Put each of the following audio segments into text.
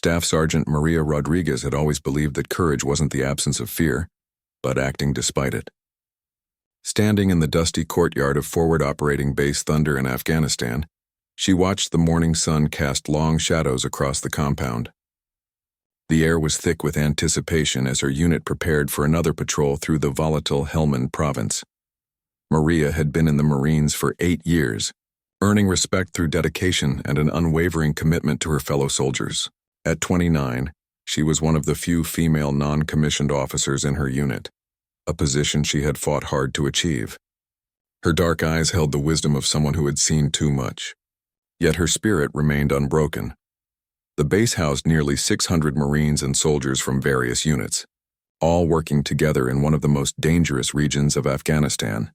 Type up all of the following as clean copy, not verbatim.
Staff Sergeant Maria Rodriguez had always believed that courage wasn't the absence of fear, but acting despite it. Standing in the dusty courtyard of Forward Operating Base Thunder in Afghanistan, she watched the morning sun cast long shadows across the compound. The air was thick with anticipation as her unit prepared for another patrol through the volatile Helmand province. Maria had been in the Marines for 8 years, earning respect through dedication and an unwavering commitment to her fellow soldiers. At 29, she was one of the few female non-commissioned officers in her unit, a position she had fought hard to achieve. Her dark eyes held the wisdom of someone who had seen too much. Yet her spirit remained unbroken. The base housed nearly 600 Marines and soldiers from various units, all working together in one of the most dangerous regions of Afghanistan.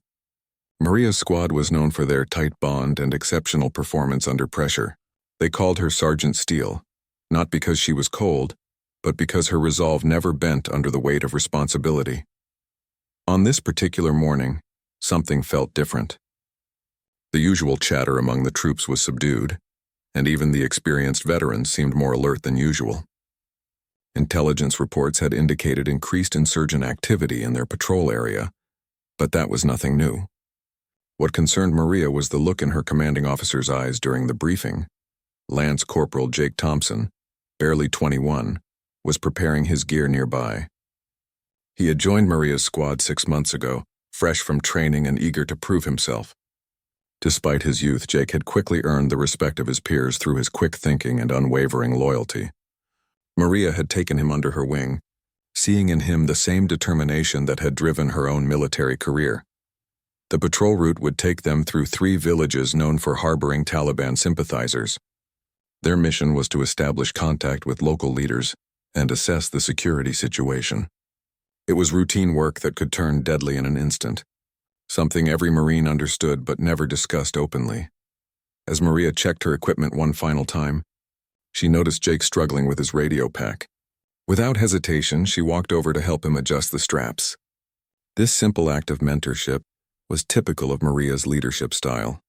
Maria's squad was known for their tight bond and exceptional performance under pressure. They called her Sergeant Steele, not because she was cold, but because her resolve never bent under the weight of responsibility. On this particular morning, something felt different. The usual chatter among the troops was subdued, and even the experienced veterans seemed more alert than usual. Intelligence reports had indicated increased insurgent activity in their patrol area, but that was nothing new. What concerned Maria was the look in her commanding officer's eyes during the briefing. Lance Corporal Jake Thompson, barely 21, was preparing his gear nearby. He had joined Maria's squad 6 months ago, fresh from training and eager to prove himself. Despite his youth, Jake had quickly earned the respect of his peers through his quick thinking and unwavering loyalty. Maria had taken him under her wing, seeing in him the same determination that had driven her own military career. The patrol route would take them through 3 villages known for harboring Taliban sympathizers. Their mission was to establish contact with local leaders and assess the security situation. It was routine work that could turn deadly in an instant, something every Marine understood but never discussed openly. As Maria checked her equipment one final time, she noticed Jake struggling with his radio pack. Without hesitation, she walked over to help him adjust the straps. This simple act of mentorship was typical of Maria's leadership style.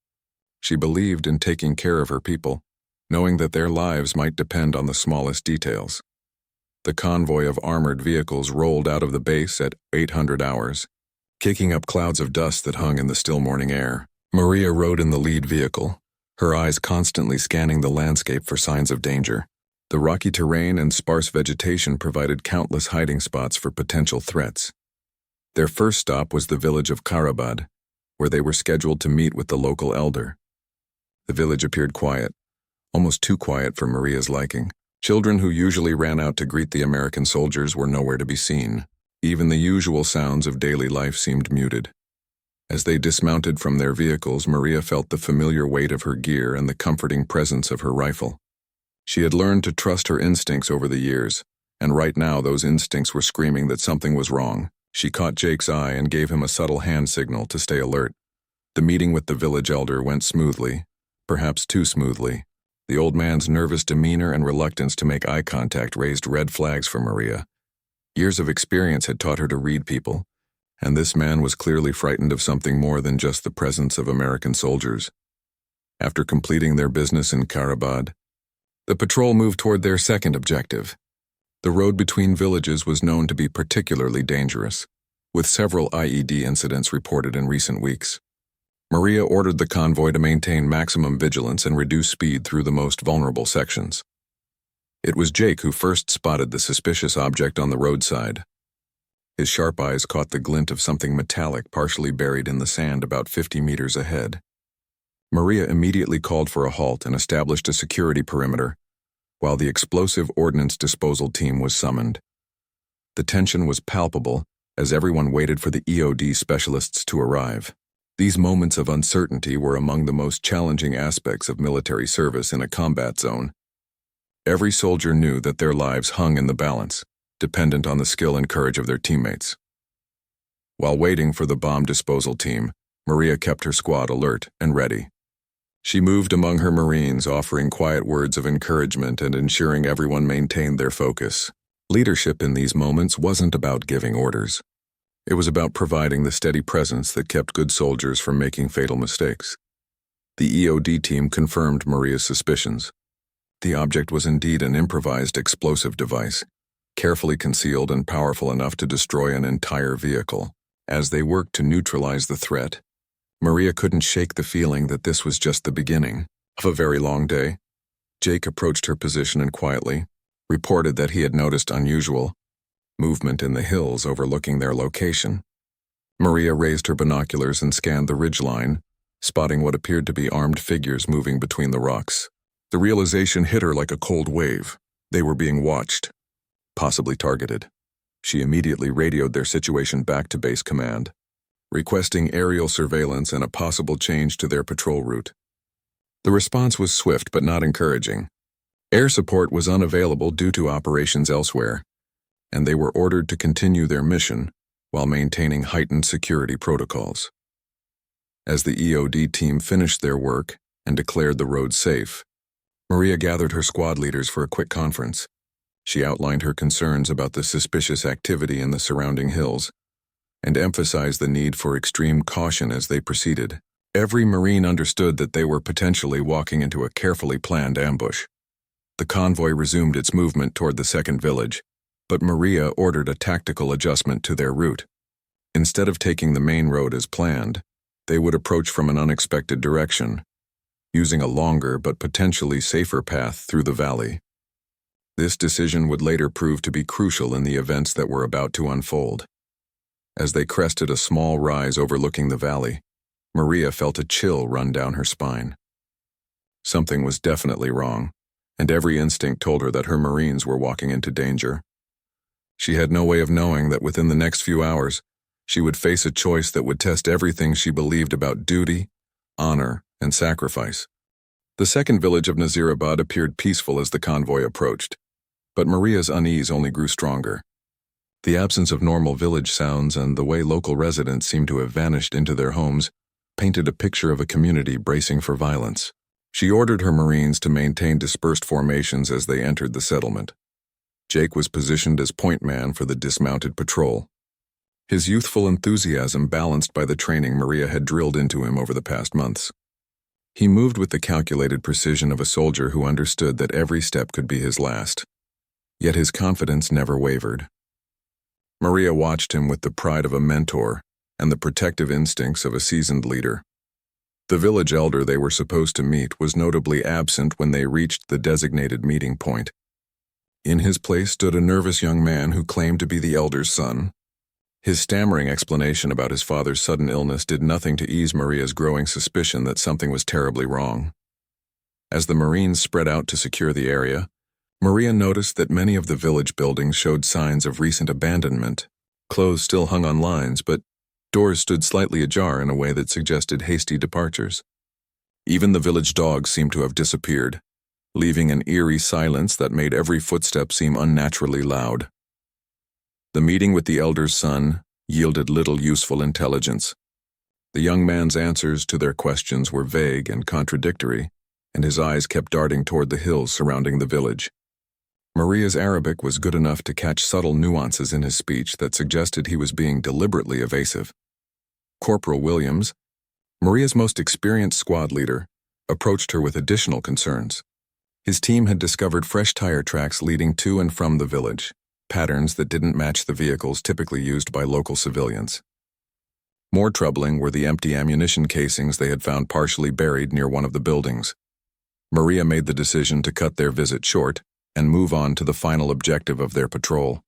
She believed in taking care of her people, knowing that their lives might depend on the smallest details. The convoy of armored vehicles rolled out of the base at 800 hours, kicking up clouds of dust that hung in the still morning air. Maria rode in the lead vehicle, her eyes constantly scanning the landscape for signs of danger. The rocky terrain and sparse vegetation provided countless hiding spots for potential threats. Their first stop was the village of Karabad, where they were scheduled to meet with the local elder. The village appeared quiet, almost too quiet for Maria's liking. Children who usually ran out to greet the American soldiers were nowhere to be seen. Even the usual sounds of daily life seemed muted. As they dismounted from their vehicles, Maria felt the familiar weight of her gear and the comforting presence of her rifle. She had learned to trust her instincts over the years, and right now those instincts were screaming that something was wrong. She caught Jake's eye and gave him a subtle hand signal to stay alert. The meeting with the village elder went smoothly, perhaps too smoothly. The old man's nervous demeanor and reluctance to make eye contact raised red flags for Maria. Years of experience had taught her to read people, and this man was clearly frightened of something more than just the presence of American soldiers. After completing their business in Karabad, the patrol moved toward their second objective. The road between villages was known to be particularly dangerous, with several IED incidents reported in recent weeks. Maria ordered the convoy to maintain maximum vigilance and reduce speed through the most vulnerable sections. It was Jake who first spotted the suspicious object on the roadside. His sharp eyes caught the glint of something metallic partially buried in the sand about 50 meters ahead. Maria immediately called for a halt and established a security perimeter, while the explosive ordnance disposal team was summoned. The tension was palpable as everyone waited for the EOD specialists to arrive. These moments of uncertainty were among the most challenging aspects of military service in a combat zone. Every soldier knew that their lives hung in the balance, dependent on the skill and courage of their teammates. While waiting for the bomb disposal team, Maria kept her squad alert and ready. She moved among her Marines, offering quiet words of encouragement and ensuring everyone maintained their focus. Leadership in these moments wasn't about giving orders. It was about providing the steady presence that kept good soldiers from making fatal mistakes. The EOD team confirmed Maria's suspicions. The object was indeed an improvised explosive device, carefully concealed and powerful enough to destroy an entire vehicle. As they worked to neutralize the threat, Maria couldn't shake the feeling that this was just the beginning of a very long day. Jake approached her position and quietly reported that he had noticed unusual movement in the hills overlooking their location. Maria raised her binoculars and scanned the ridgeline, spotting what appeared to be armed figures moving between the rocks. The realization hit her like a cold wave. They were being watched, possibly targeted. She immediately radioed their situation back to base command, requesting aerial surveillance and a possible change to their patrol route. The response was swift but not encouraging. Air support was unavailable due to operations elsewhere, and they were ordered to continue their mission while maintaining heightened security protocols. As the EOD team finished their work and declared the road safe, Maria gathered her squad leaders for a quick conference. She outlined her concerns about the suspicious activity in the surrounding hills and emphasized the need for extreme caution as they proceeded. Every Marine understood that they were potentially walking into a carefully planned ambush. The convoy resumed its movement toward the second village, but Maria ordered a tactical adjustment to their route. Instead of taking the main road as planned, they would approach from an unexpected direction, using a longer but potentially safer path through the valley. This decision would later prove to be crucial in the events that were about to unfold. As they crested a small rise overlooking the valley, Maria felt a chill run down her spine. Something was definitely wrong, and every instinct told her that her Marines were walking into danger. She had no way of knowing that within the next few hours, she would face a choice that would test everything she believed about duty, honor, and sacrifice. The second village of Nazirabad appeared peaceful as the convoy approached, but Maria's unease only grew stronger. The absence of normal village sounds and the way local residents seemed to have vanished into their homes painted a picture of a community bracing for violence. She ordered her Marines to maintain dispersed formations as they entered the settlement. Jake was positioned as point man for the dismounted patrol, his youthful enthusiasm balanced by the training Maria had drilled into him over the past months. He moved with the calculated precision of a soldier who understood that every step could be his last, yet his confidence never wavered. Maria watched him with the pride of a mentor and the protective instincts of a seasoned leader. The village elder they were supposed to meet was notably absent when they reached the designated meeting point. In his place stood a nervous young man who claimed to be the elder's son. His stammering explanation about his father's sudden illness did nothing to ease Maria's growing suspicion that something was terribly wrong. As the Marines spread out to secure the area, Maria noticed that many of the village buildings showed signs of recent abandonment. Clothes still hung on lines, but doors stood slightly ajar in a way that suggested hasty departures. Even the village dogs seemed to have disappeared, leaving an eerie silence that made every footstep seem unnaturally loud. The meeting with the elder's son yielded little useful intelligence. The young man's answers to their questions were vague and contradictory, and his eyes kept darting toward the hills surrounding the village. Maria's Arabic was good enough to catch subtle nuances in his speech that suggested he was being deliberately evasive. Corporal Williams, Maria's most experienced squad leader, approached her with additional concerns. His team had discovered fresh tire tracks leading to and from the village, patterns that didn't match the vehicles typically used by local civilians. More troubling were the empty ammunition casings they had found partially buried near one of the buildings. Maria made the decision to cut their visit short and move on to the final objective of their patrol.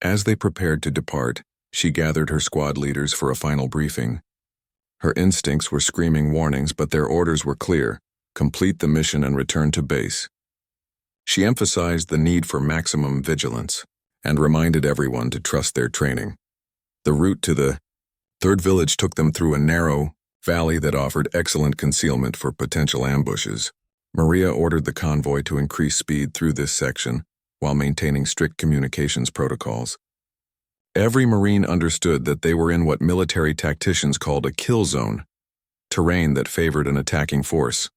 As they prepared to depart, she gathered her squad leaders for a final briefing. Her instincts were screaming warnings, but their orders were clear: complete the mission and return to base. She emphasized the need for maximum vigilance and reminded everyone to trust their training. The route to the third village took them through a narrow valley that offered excellent concealment for potential ambushes. Maria ordered the convoy to increase speed through this section while maintaining strict communications protocols. Every Marine understood that they were in what military tacticians called a kill zone, terrain that favored an attacking force.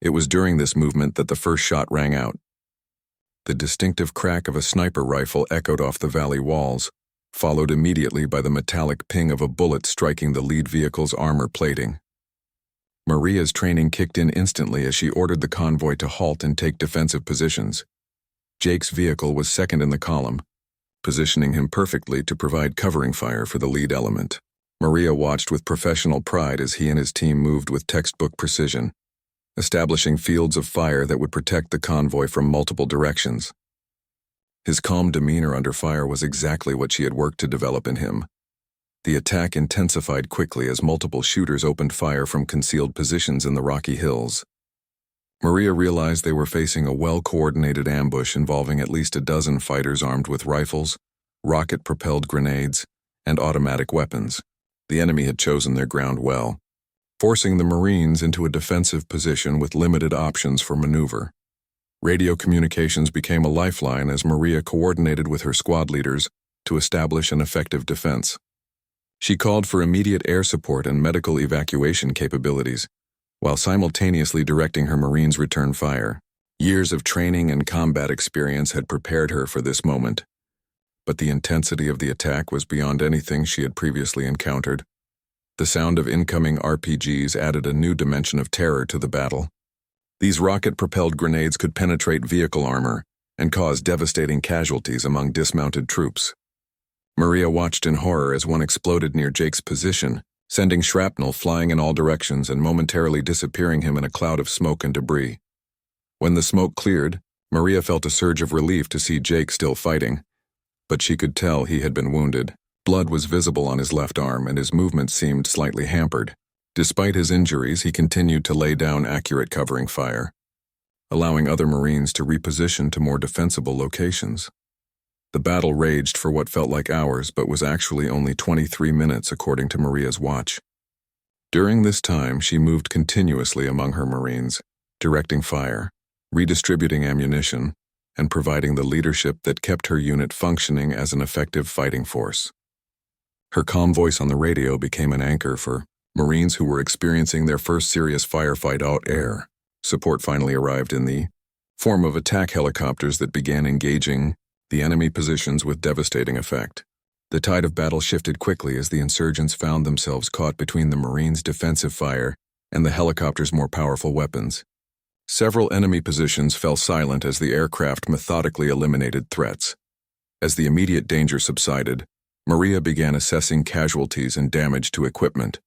It was during this movement that the first shot rang out. The distinctive crack of a sniper rifle echoed off the valley walls, followed immediately by the metallic ping of a bullet striking the lead vehicle's armor plating. Maria's training kicked in instantly as she ordered the convoy to halt and take defensive positions. Jake's vehicle was second in the column, positioning him perfectly to provide covering fire for the lead element. Maria watched with professional pride as he and his team moved with textbook precision, establishing fields of fire that would protect the convoy from multiple directions. His calm demeanor under fire was exactly what she had worked to develop in him. The attack intensified quickly as multiple shooters opened fire from concealed positions in the rocky hills. Maria realized they were facing a well-coordinated ambush involving at least a dozen fighters armed with rifles, rocket-propelled grenades, and automatic weapons. The enemy had chosen their ground well, forcing the Marines into a defensive position with limited options for maneuver. Radio communications became a lifeline as Maria coordinated with her squad leaders to establish an effective defense. She called for immediate air support and medical evacuation capabilities, while simultaneously directing her Marines' return fire. Years of training and combat experience had prepared her for this moment, but the intensity of the attack was beyond anything she had previously encountered. The sound of incoming RPGs added a new dimension of terror to the battle. These rocket-propelled grenades could penetrate vehicle armor and cause devastating casualties among dismounted troops. Maria watched in horror as one exploded near Jake's position, sending shrapnel flying in all directions and momentarily disappearing him in a cloud of smoke and debris. When the smoke cleared, Maria felt a surge of relief to see Jake still fighting, but she could tell he had been wounded. Blood was visible on his left arm and his movement seemed slightly hampered. Despite his injuries, he continued to lay down accurate covering fire, allowing other Marines to reposition to more defensible locations. The battle raged for what felt like hours but was actually only 23 minutes according to Maria's watch. During this time, she moved continuously among her Marines, directing fire, redistributing ammunition, and providing the leadership that kept her unit functioning as an effective fighting force. Her calm voice on the radio became an anchor for Marines who were experiencing their first serious firefight out air. Support finally arrived in the form of attack helicopters that began engaging the enemy positions with devastating effect. The tide of battle shifted quickly as the insurgents found themselves caught between the Marines' defensive fire and the helicopters' more powerful weapons. Several enemy positions fell silent as the aircraft methodically eliminated threats. As the immediate danger subsided, Maria began assessing casualties and damage to equipment.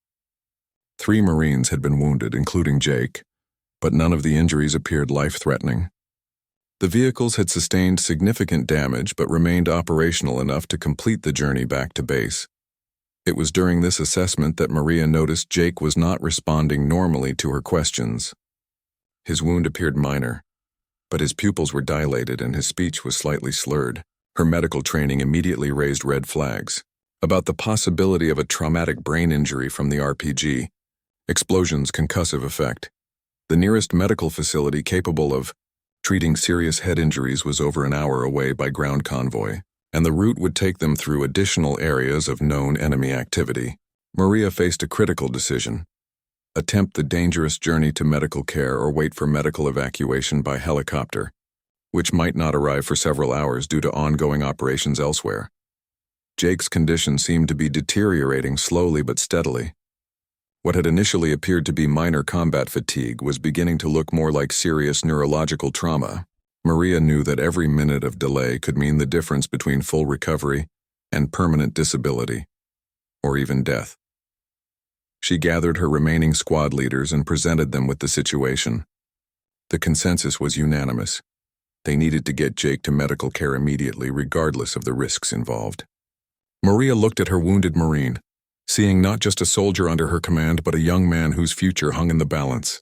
3 Marines had been wounded, including Jake, but none of the injuries appeared life-threatening. The vehicles had sustained significant damage but remained operational enough to complete the journey back to base. It was during this assessment that Maria noticed Jake was not responding normally to her questions. His wound appeared minor, but his pupils were dilated and his speech was slightly slurred. Her medical training immediately raised red flags about the possibility of a traumatic brain injury from the RPG. Explosion's concussive effect. The nearest medical facility capable of treating serious head injuries was over an hour away by ground convoy, and the route would take them through additional areas of known enemy activity. Maria faced a critical decision: attempt the dangerous journey to medical care or wait for medical evacuation by helicopter, which might not arrive for several hours due to ongoing operations elsewhere. Jake's condition seemed to be deteriorating slowly but steadily. What had initially appeared to be minor combat fatigue was beginning to look more like serious neurological trauma. Maria knew that every minute of delay could mean the difference between full recovery and permanent disability, or even death. She gathered her remaining squad leaders and presented them with the situation. The consensus was unanimous. They needed to get Jake to medical care immediately, regardless of the risks involved. Maria looked at her wounded Marine, seeing not just a soldier under her command but a young man whose future hung in the balance.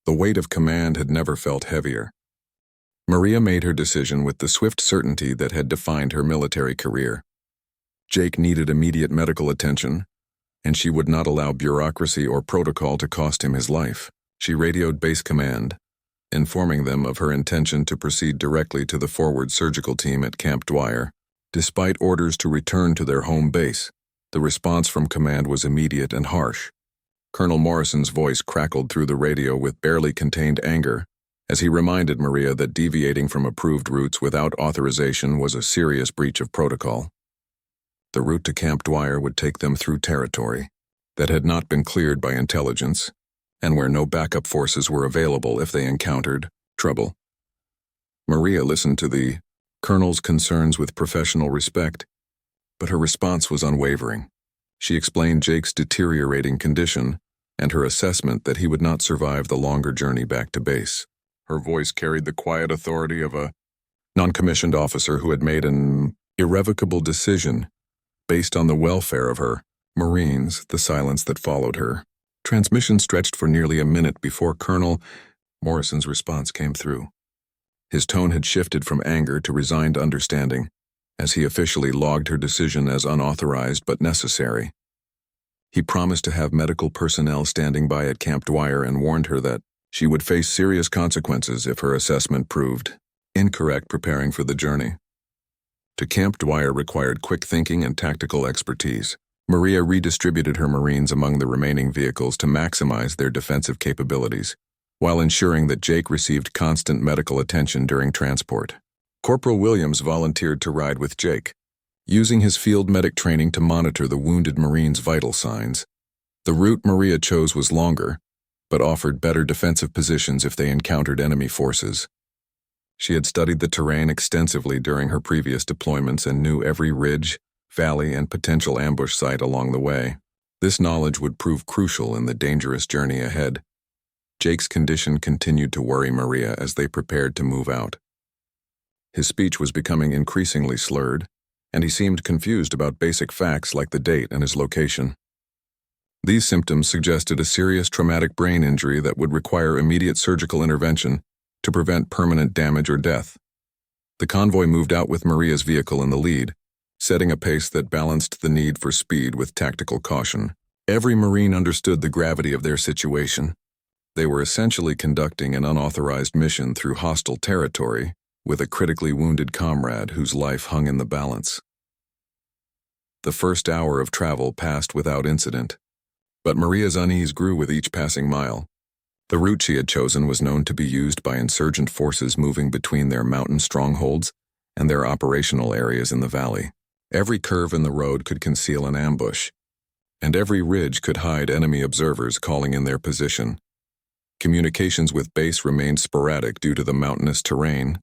The weight of command had never felt heavier. Maria made her decision with the swift certainty that had defined her military career. Jake needed immediate medical attention, and she would not allow bureaucracy or protocol to cost him his life. She radioed base command, informing them of her intention to proceed directly to the forward surgical team at Camp Dwyer. Despite orders to return to their home base, the response from command was immediate and harsh. Colonel Morrison's voice crackled through the radio with barely contained anger as he reminded Maria that deviating from approved routes without authorization was a serious breach of protocol. The route to Camp Dwyer would take them through territory that had not been cleared by intelligence and where no backup forces were available if they encountered trouble. Maria listened to the colonel's concerns with professional respect, but her response was unwavering. She explained Jake's deteriorating condition and her assessment that he would not survive the longer journey back to base. Her voice carried the quiet authority of a non-commissioned officer who had made an irrevocable decision based on the welfare of her Marines. The silence that followed her transmission stretched for nearly a minute before Colonel Morrison's response came through. His tone had shifted from anger to resigned understanding as he officially logged her decision as unauthorized but necessary. He promised to have medical personnel standing by at Camp Dwyer and warned her that she would face serious consequences if her assessment proved incorrect preparing for the journey. To Camp Dwyer required quick thinking and tactical expertise. Maria redistributed her Marines among the remaining vehicles to maximize their defensive capabilities, while ensuring that Jake received constant medical attention during transport. Corporal Williams volunteered to ride with Jake, using his field medic training to monitor the wounded Marine's vital signs. The route Maria chose was longer, but offered better defensive positions if they encountered enemy forces. She had studied the terrain extensively during her previous deployments and knew every ridge, valley, and potential ambush site along the way. This knowledge would prove crucial in the dangerous journey ahead. Jake's condition continued to worry Maria as they prepared to move out. His speech was becoming increasingly slurred, and he seemed confused about basic facts like the date and his location. These symptoms suggested a serious traumatic brain injury that would require immediate surgical intervention to prevent permanent damage or death. The convoy moved out with Maria's vehicle in the lead, setting a pace that balanced the need for speed with tactical caution. Every Marine understood the gravity of their situation. They were essentially conducting an unauthorized mission through hostile territory with a critically wounded comrade whose life hung in the balance. The first hour of travel passed without incident, but Maria's unease grew with each passing mile. The route she had chosen was known to be used by insurgent forces moving between their mountain strongholds and their operational areas in the valley. Every curve in the road could conceal an ambush, and every ridge could hide enemy observers calling in their position. Communications with base remained sporadic due to the mountainous terrain,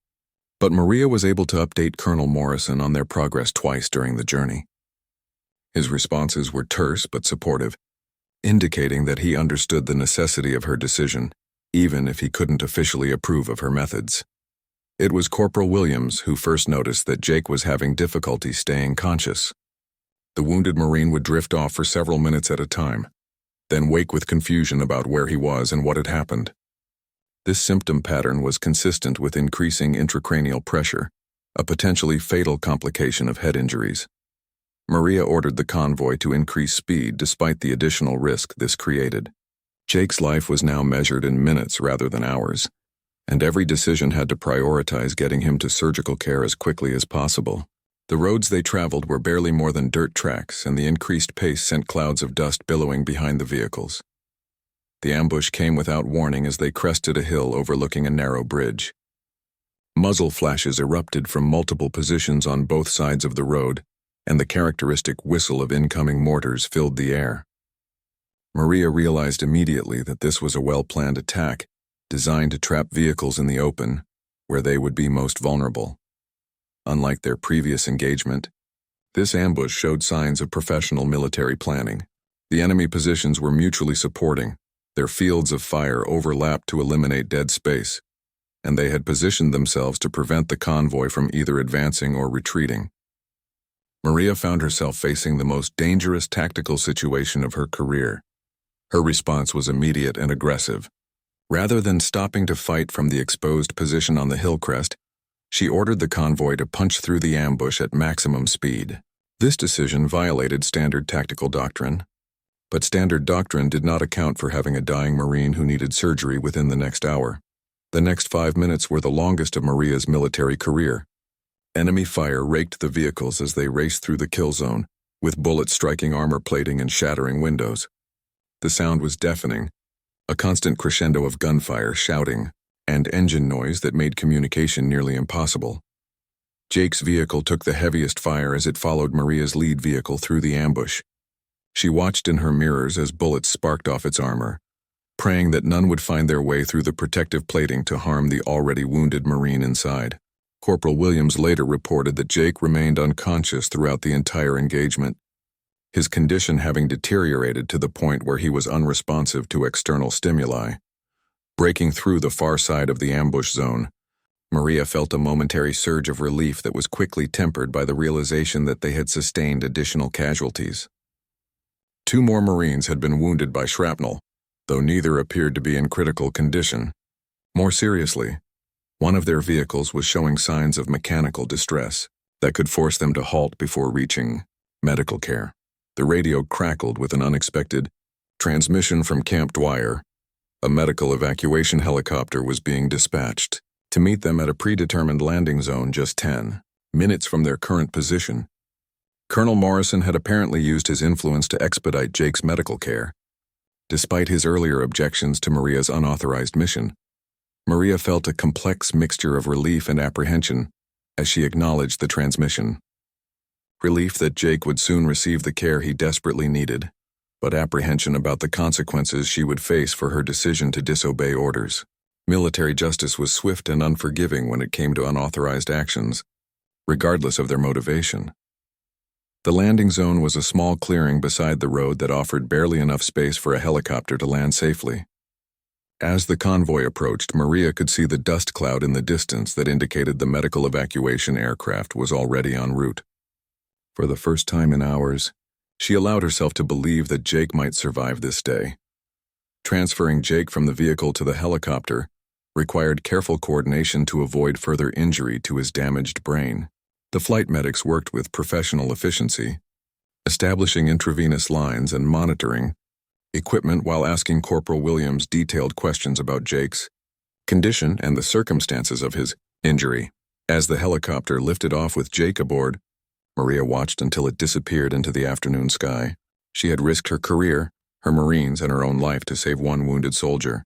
but Maria was able to update Colonel Morrison on their progress twice during the journey. His responses were terse but supportive, indicating that he understood the necessity of her decision, even if he couldn't officially approve of her methods. It was Corporal Williams who first noticed that Jake was having difficulty staying conscious. The wounded Marine would drift off for several minutes at a time, then wake with confusion about where he was and what had happened. This symptom pattern was consistent with increasing intracranial pressure, a potentially fatal complication of head injuries. Maria ordered the convoy to increase speed despite the additional risk this created. Jake's life was now measured in minutes rather than hours, and every decision had to prioritize getting him to surgical care as quickly as possible. The roads they traveled were barely more than dirt tracks, and the increased pace sent clouds of dust billowing behind the vehicles. The ambush came without warning as they crested a hill overlooking a narrow bridge. Muzzle flashes erupted from multiple positions on both sides of the road, and the characteristic whistle of incoming mortars filled the air. Maria realized immediately that this was a well-planned attack, designed to trap vehicles in the open, where they would be most vulnerable. Unlike their previous engagement, this ambush showed signs of professional military planning. The enemy positions were mutually supporting, their fields of fire overlapped to eliminate dead space, and they had positioned themselves to prevent the convoy from either advancing or retreating. Maria found herself facing the most dangerous tactical situation of her career. Her response was immediate and aggressive. Rather than stopping to fight from the exposed position on the hill crest, she ordered the convoy to punch through the ambush at maximum speed. This decision violated standard tactical doctrine, but standard doctrine did not account for having a dying Marine who needed surgery within the next hour. The next 5 minutes were the longest of Maria's military career. Enemy fire raked the vehicles as they raced through the kill zone, with bullets striking armor plating and shattering windows. The sound was deafening, a constant crescendo of gunfire, shouting, and engine noise that made communication nearly impossible. Jake's vehicle took the heaviest fire as it followed Maria's lead vehicle through the ambush. She watched in her mirrors as bullets sparked off its armor, praying that none would find their way through the protective plating to harm the already wounded Marine inside. Corporal Williams later reported that Jake remained unconscious throughout the entire engagement, his condition having deteriorated to the point where he was unresponsive to external stimuli. Breaking through the far side of the ambush zone, Maria felt a momentary surge of relief that was quickly tempered by the realization that they had sustained additional casualties. 2 more Marines had been wounded by shrapnel, though neither appeared to be in critical condition. More seriously, one of their vehicles was showing signs of mechanical distress that could force them to halt before reaching medical care. The radio crackled with an unexpected transmission from Camp Dwyer. A medical evacuation helicopter was being dispatched to meet them at a predetermined landing zone just 10 minutes from their current position. Colonel Morrison had apparently used his influence to expedite Jake's medical care. Despite his earlier objections to Maria's unauthorized mission, Maria felt a complex mixture of relief and apprehension as she acknowledged the transmission. Relief that Jake would soon receive the care he desperately needed, but apprehension about the consequences she would face for her decision to disobey orders. Military justice was swift and unforgiving when it came to unauthorized actions, regardless of their motivation. The landing zone was a small clearing beside the road that offered barely enough space for a helicopter to land safely. As the convoy approached, Maria could see the dust cloud in the distance that indicated the medical evacuation aircraft was already en route. For the first time in hours, she allowed herself to believe that Jake might survive this day. Transferring Jake from the vehicle to the helicopter required careful coordination to avoid further injury to his damaged brain. The flight medics worked with professional efficiency, establishing intravenous lines and monitoring equipment while asking Corporal Williams detailed questions about Jake's condition and the circumstances of his injury. As the helicopter lifted off with Jake aboard, Maria watched until it disappeared into the afternoon sky. She had risked her career, her Marines, and her own life to save one wounded soldier.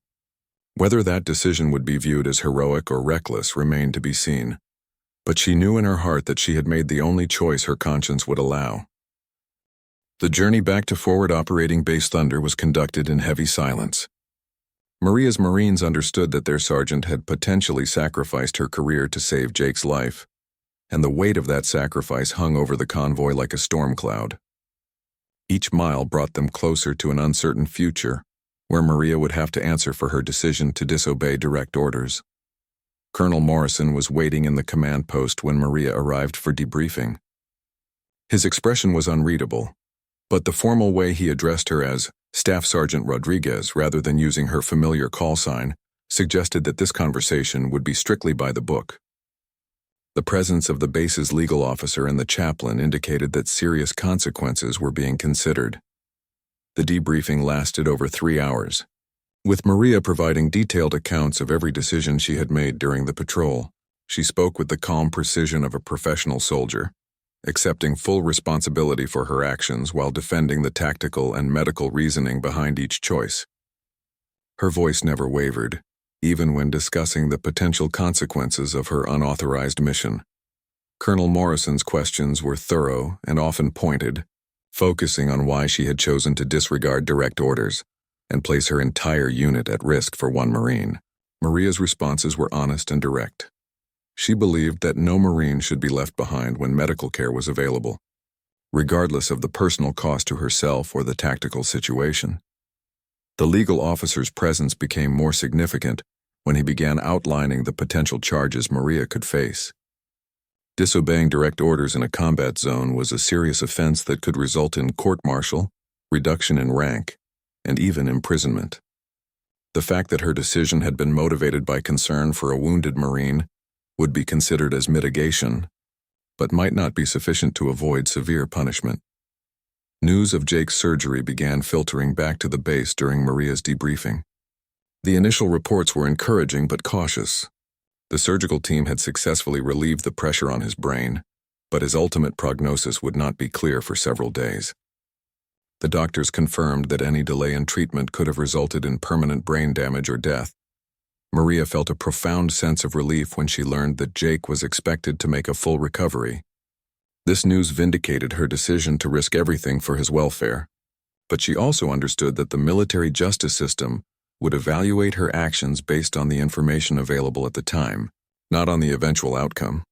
Whether that decision would be viewed as heroic or reckless remained to be seen, but she knew in her heart that she had made the only choice her conscience would allow. The journey back to Forward Operating Base Thunder was conducted in heavy silence. Maria's Marines understood that their sergeant had potentially sacrificed her career to save Jake's life, and the weight of that sacrifice hung over the convoy like a storm cloud. Each mile brought them closer to an uncertain future, where Maria would have to answer for her decision to disobey direct orders. Colonel Morrison was waiting in the command post when Maria arrived for debriefing. His expression was unreadable, but the formal way he addressed her as Staff Sergeant Rodriguez rather than using her familiar call sign suggested that this conversation would be strictly by the book. The presence of the base's legal officer and the chaplain indicated that serious consequences were being considered. The debriefing lasted over 3 hours, with Maria providing detailed accounts of every decision she had made during the patrol. She spoke with the calm precision of a professional soldier, accepting full responsibility for her actions while defending the tactical and medical reasoning behind each choice. Her voice never wavered, even when discussing the potential consequences of her unauthorized mission. Colonel Morrison's questions were thorough and often pointed, focusing on why she had chosen to disregard direct orders and place her entire unit at risk for one Marine. Maria's responses were honest and direct. She believed that no Marine should be left behind when medical care was available, regardless of the personal cost to herself or the tactical situation. The legal officer's presence became more significant when he began outlining the potential charges Maria could face. Disobeying direct orders in a combat zone was a serious offense that could result in court-martial, reduction in rank, and even imprisonment. The fact that her decision had been motivated by concern for a wounded Marine would be considered as mitigation, but might not be sufficient to avoid severe punishment. News of Jake's surgery began filtering back to the base during Maria's debriefing. The initial reports were encouraging but cautious. The surgical team had successfully relieved the pressure on his brain, but his ultimate prognosis would not be clear for several days. The doctors confirmed that any delay in treatment could have resulted in permanent brain damage or death. Maria felt a profound sense of relief when she learned that Jake was expected to make a full recovery. This news vindicated her decision to risk everything for his welfare, but she also understood that the military justice system would evaluate her actions based on the information available at the time, not on the eventual outcome.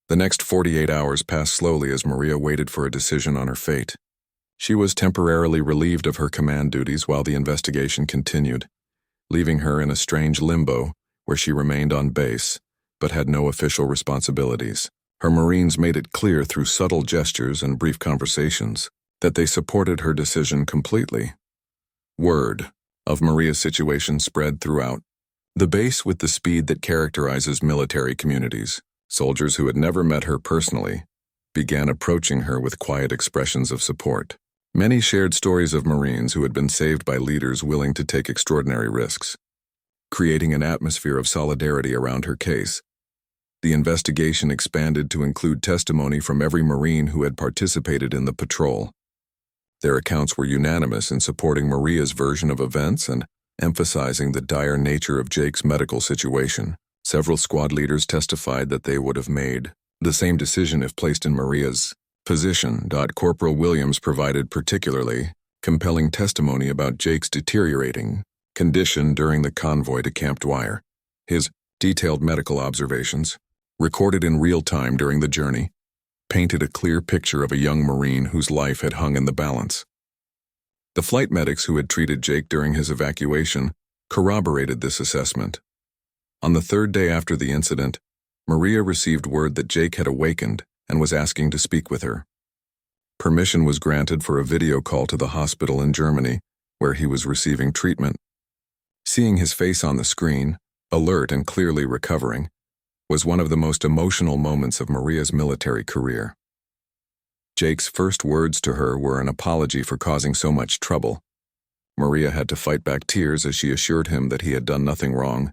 The next 48 hours passed slowly as Maria waited for a decision on her fate. She was temporarily relieved of her command duties while the investigation continued, leaving her in a strange limbo where she remained on base, but had no official responsibilities. Her Marines made it clear through subtle gestures and brief conversations that they supported her decision completely. Word of Maria's situation spread throughout the base with the speed that characterizes military communities. Soldiers who had never met her personally began approaching her with quiet expressions of support. Many shared stories of Marines who had been saved by leaders willing to take extraordinary risks, creating an atmosphere of solidarity around her case. The investigation expanded to include testimony from every Marine who had participated in the patrol. Their accounts were unanimous in supporting Maria's version of events and emphasizing the dire nature of Jake's medical situation. Several squad leaders testified that they would have made the same decision if placed in Maria's position. Corporal Williams provided particularly compelling testimony about Jake's deteriorating condition during the convoy to Camp Dwyer. His detailed medical observations, recorded in real time during the journey, painted a clear picture of a young Marine whose life had hung in the balance. The flight medics who had treated Jake during his evacuation corroborated this assessment. On the third day after the incident, Maria received word that Jake had awakened and was asking to speak with her. Permission was granted for a video call to the hospital in Germany, where he was receiving treatment. Seeing his face on the screen, alert and clearly recovering, was one of the most emotional moments of Maria's military career. Jake's first words to her were an apology for causing so much trouble. Maria had to fight back tears as she assured him that he had done nothing wrong,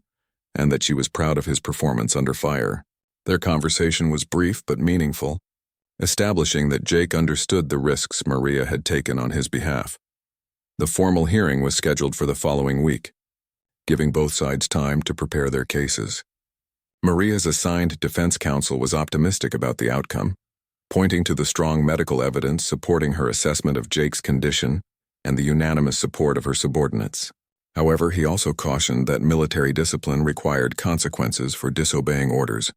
and that she was proud of his performance under fire. Their conversation was brief but meaningful, establishing that Jake understood the risks Maria had taken on his behalf. The formal hearing was scheduled for the following week, giving both sides time to prepare their cases. Maria's assigned defense counsel was optimistic about the outcome, pointing to the strong medical evidence supporting her assessment of Jake's condition and the unanimous support of her subordinates. However, he also cautioned that military discipline required consequences for disobeying orders,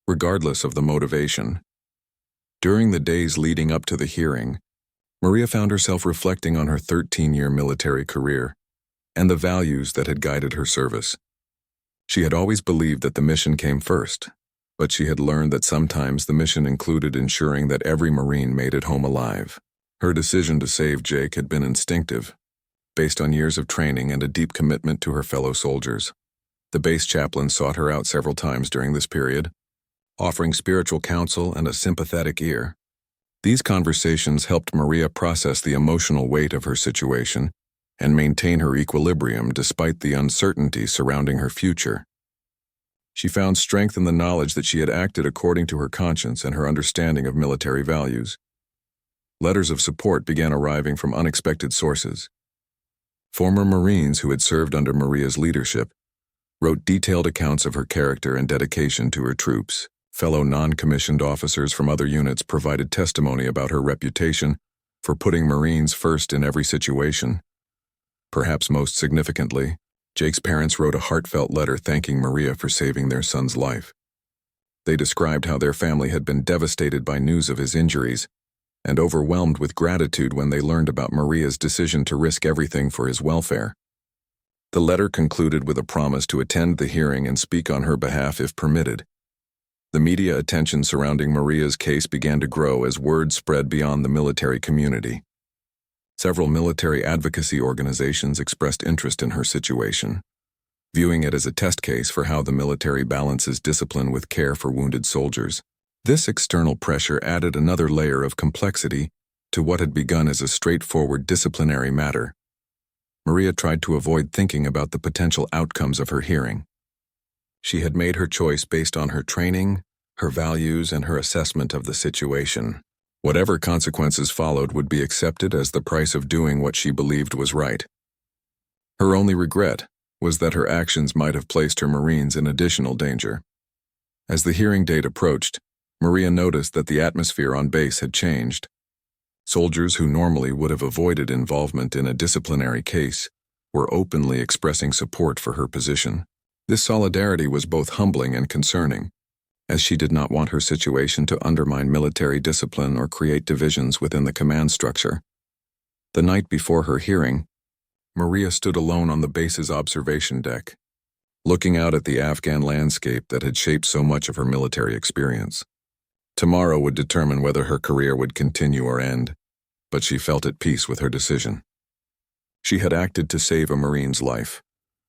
regardless of the motivation. During the days leading up to the hearing, Maria found herself reflecting on her 13-year military career and the values that had guided her service. She had always believed that the mission came first, but she had learned that sometimes the mission included ensuring that every Marine made it home alive. Her decision to save Jake had been instinctive, based on years of training and a deep commitment to her fellow soldiers. The base chaplain sought her out several times during this period, offering spiritual counsel and a sympathetic ear. These conversations helped Maria process the emotional weight of her situation and maintain her equilibrium despite the uncertainty surrounding her future. She found strength in the knowledge that she had acted according to her conscience and her understanding of military values. Letters of support began arriving from unexpected sources. Former Marines who had served under Maria's leadership wrote detailed accounts of her character and dedication to her troops. Fellow non-commissioned officers from other units provided testimony about her reputation for putting Marines first in every situation. Perhaps most significantly, Jake's parents wrote a heartfelt letter thanking Maria for saving their son's life. They described how their family had been devastated by news of his injuries and overwhelmed with gratitude when they learned about Maria's decision to risk everything for his welfare. The letter concluded with a promise to attend the hearing and speak on her behalf if permitted. The media attention surrounding Maria's case began to grow as word spread beyond the military community. Several military advocacy organizations expressed interest in her situation, viewing it as a test case for how the military balances discipline with care for wounded soldiers. This external pressure added another layer of complexity to what had begun as a straightforward disciplinary matter. Maria tried to avoid thinking about the potential outcomes of her hearing. She had made her choice based on her training, her values, and her assessment of the situation. Whatever consequences followed would be accepted as the price of doing what she believed was right. Her only regret was that her actions might have placed her Marines in additional danger. As the hearing date approached, Maria noticed that the atmosphere on base had changed. Soldiers who normally would have avoided involvement in a disciplinary case were openly expressing support for her position. This solidarity was both humbling and concerning, as she did not want her situation to undermine military discipline or create divisions within the command structure. The night before her hearing, Maria stood alone on the base's observation deck, looking out at the Afghan landscape that had shaped so much of her military experience. Tomorrow would determine whether her career would continue or end, but she felt at peace with her decision. She had acted to save a Marine's life,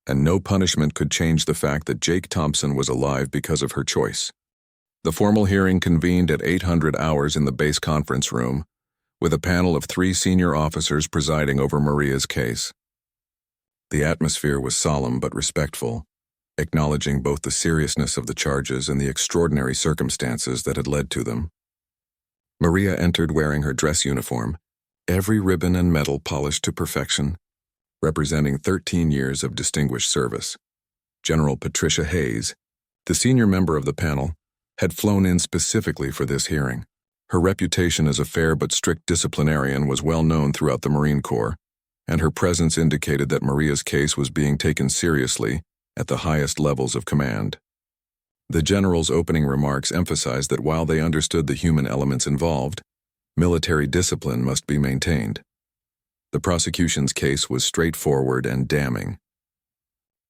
and no punishment could change the fact that Jake Thompson was alive because of her choice. The formal hearing convened at 800 hours in the base conference room, with a panel of 3 senior officers presiding over Maria's case. The atmosphere was solemn but respectful, acknowledging both the seriousness of the charges and the extraordinary circumstances that had led to them. Maria entered wearing her dress uniform, every ribbon and medal polished to perfection, representing 13 years of distinguished service. General Patricia Hayes, the senior member of the panel, had flown in specifically for this hearing. Her reputation as a fair but strict disciplinarian was well known throughout the Marine Corps, and her presence indicated that Maria's case was being taken seriously at the highest levels of command. The general's opening remarks emphasized that while they understood the human elements involved, military discipline must be maintained. The prosecution's case was straightforward and damning.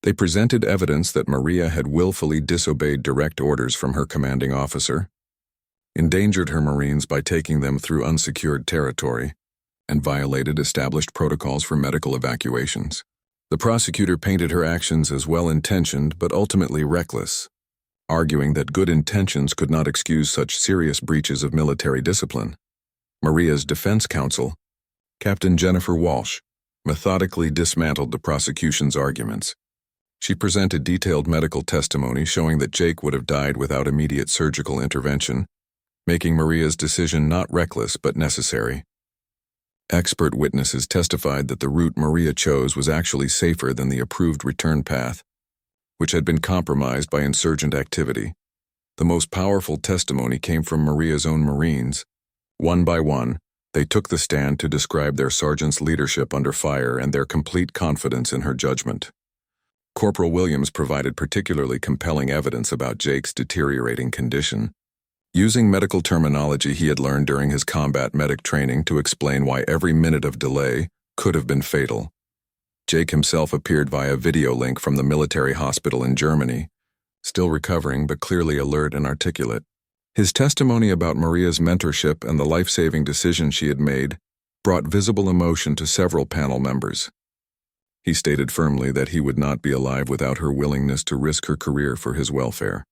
They presented evidence that Maria had willfully disobeyed direct orders from her commanding officer, endangered her Marines by taking them through unsecured territory, and violated established protocols for medical evacuations. The prosecutor painted her actions as well-intentioned but ultimately reckless, arguing that good intentions could not excuse such serious breaches of military discipline. Maria's defense counsel, Captain Jennifer Walsh, methodically dismantled the prosecution's arguments. She presented detailed medical testimony showing that Jake would have died without immediate surgical intervention, making Maria's decision not reckless but necessary. Expert witnesses testified that the route Maria chose was actually safer than the approved return path, which had been compromised by insurgent activity. The most powerful testimony came from Maria's own Marines. One by one, they took the stand to describe their sergeant's leadership under fire and their complete confidence in her judgment. Corporal Williams provided particularly compelling evidence about Jake's deteriorating condition, using medical terminology he had learned during his combat medic training to explain why every minute of delay could have been fatal. Jake himself appeared via video link from the military hospital in Germany, still recovering but clearly alert and articulate. His testimony about Maria's mentorship and the life-saving decision she had made brought visible emotion to several panel members. He stated firmly that he would not be alive without her willingness to risk her career for his welfare.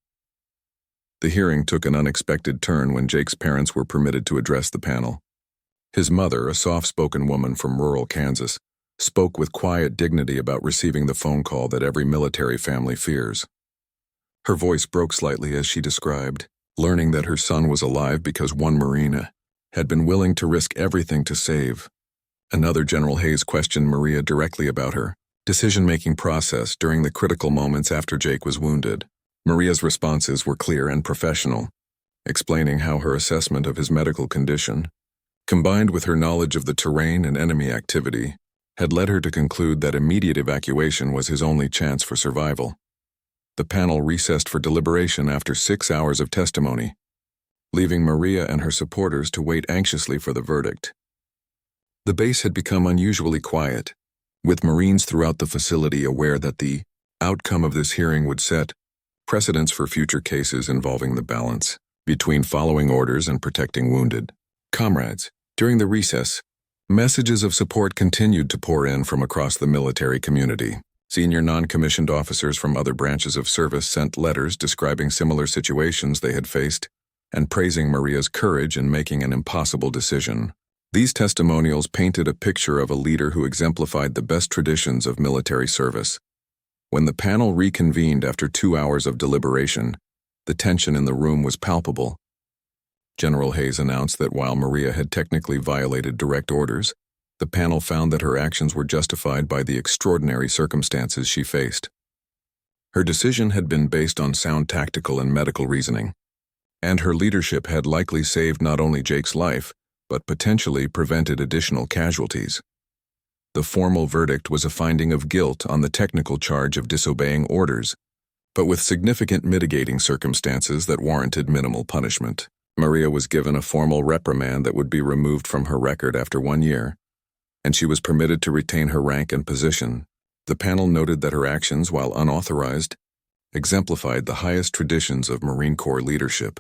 The hearing took an unexpected turn when Jake's parents were permitted to address the panel. His mother, a soft-spoken woman from rural Kansas, spoke with quiet dignity about receiving the phone call that every military family fears. Her voice broke slightly as she described, learning that her son was alive because one Marine had been willing to risk everything to save. Another General Hayes questioned Maria directly about her decision-making process during the critical moments after Jake was wounded. Maria's responses were clear and professional, explaining how her assessment of his medical condition, combined with her knowledge of the terrain and enemy activity, had led her to conclude that immediate evacuation was his only chance for survival. The panel recessed for deliberation after 6 hours of testimony, leaving Maria and her supporters to wait anxiously for the verdict. The base had become unusually quiet, with Marines throughout the facility aware that the outcome of this hearing would set precedents for future cases involving the balance between following orders and protecting wounded. Comrades, during the recess, messages of support continued to pour in from across the military community. Senior non-commissioned officers from other branches of service sent letters describing similar situations they had faced and praising Maria's courage in making an impossible decision. These testimonials painted a picture of a leader who exemplified the best traditions of military service. When the panel reconvened after 2 hours of deliberation, the tension in the room was palpable. General Hayes announced that while Maria had technically violated direct orders, the panel found that her actions were justified by the extraordinary circumstances she faced. Her decision had been based on sound tactical and medical reasoning, and her leadership had likely saved not only Jake's life, but potentially prevented additional casualties. The formal verdict was a finding of guilt on the technical charge of disobeying orders, but with significant mitigating circumstances that warranted minimal punishment. Maria was given a formal reprimand that would be removed from her record after 1 year, and she was permitted to retain her rank and position. The panel noted that her actions, while unauthorized, exemplified the highest traditions of Marine Corps leadership.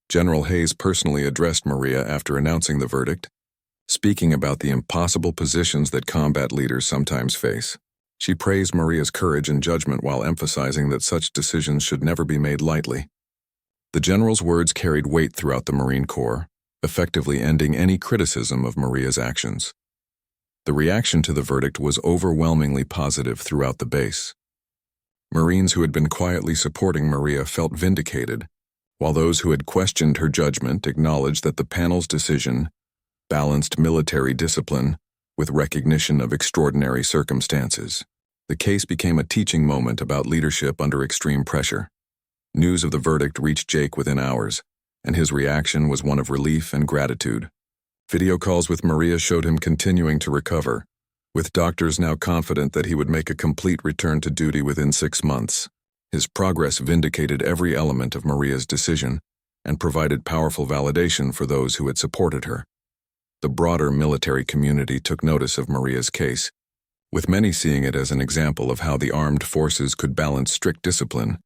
General Hayes personally addressed Maria after announcing the verdict, speaking about the impossible positions that combat leaders sometimes face. She praised Maria's courage and judgment while emphasizing that such decisions should never be made lightly. The general's words carried weight throughout the Marine Corps, effectively ending any criticism of Maria's actions. The reaction to the verdict was overwhelmingly positive throughout the base. Marines who had been quietly supporting Maria felt vindicated, while those who had questioned her judgment acknowledged that the panel's decision balanced military discipline with recognition of extraordinary circumstances. The case became a teaching moment about leadership under extreme pressure. News of the verdict reached Jake within hours, and his reaction was one of relief and gratitude. Video calls with Maria showed him continuing to recover, with doctors now confident that he would make a complete return to duty within 6 months. His progress vindicated every element of Maria's decision and provided powerful validation for those who had supported her. The broader military community took notice of Maria's case, with many seeing it as an example of how the armed forces could balance strict discipline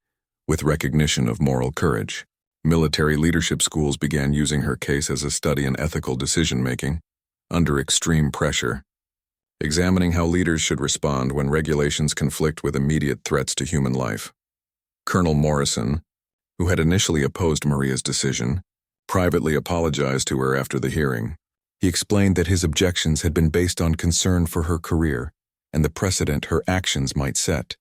with recognition of moral courage. Military leadership schools began using her case as a study in ethical decision-making under extreme pressure, examining how leaders should respond when regulations conflict with immediate threats to human life. Colonel Morrison, who had initially opposed Maria's decision, privately apologized to her after the hearing. He explained that his objections had been based on concern for her career and the precedent her actions might set.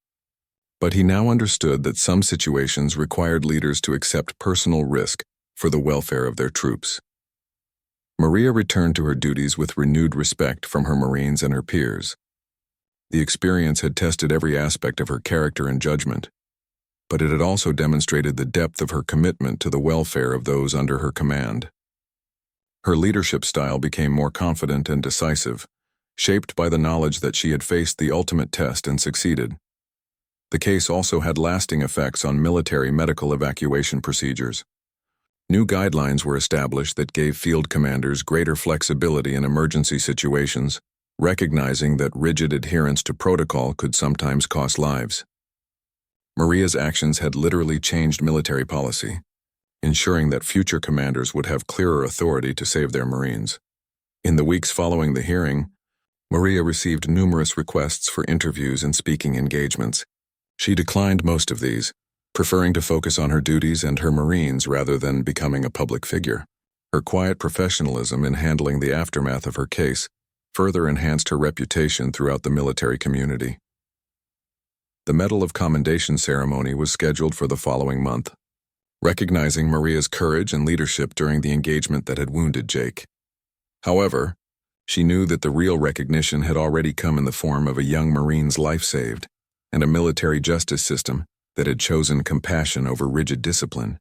But he now understood that some situations required leaders to accept personal risk for the welfare of their troops. Maria returned to her duties with renewed respect from her Marines and her peers. The experience had tested every aspect of her character and judgment, but it had also demonstrated the depth of her commitment to the welfare of those under her command. Her leadership style became more confident and decisive, shaped by the knowledge that she had faced the ultimate test and succeeded. The case also had lasting effects on military medical evacuation procedures. New guidelines were established that gave field commanders greater flexibility in emergency situations, recognizing that rigid adherence to protocol could sometimes cost lives. Maria's actions had literally changed military policy, ensuring that future commanders would have clearer authority to save their Marines. In the weeks following the hearing, Maria received numerous requests for interviews and speaking engagements. She declined most of these, preferring to focus on her duties and her Marines rather than becoming a public figure. Her quiet professionalism in handling the aftermath of her case further enhanced her reputation throughout the military community. The Medal of Commendation ceremony was scheduled for the following month, recognizing Maria's courage and leadership during the engagement that had wounded Jake. However, she knew that the real recognition had already come in the form of a young Marine's life saved and a military justice system that had chosen compassion over rigid discipline.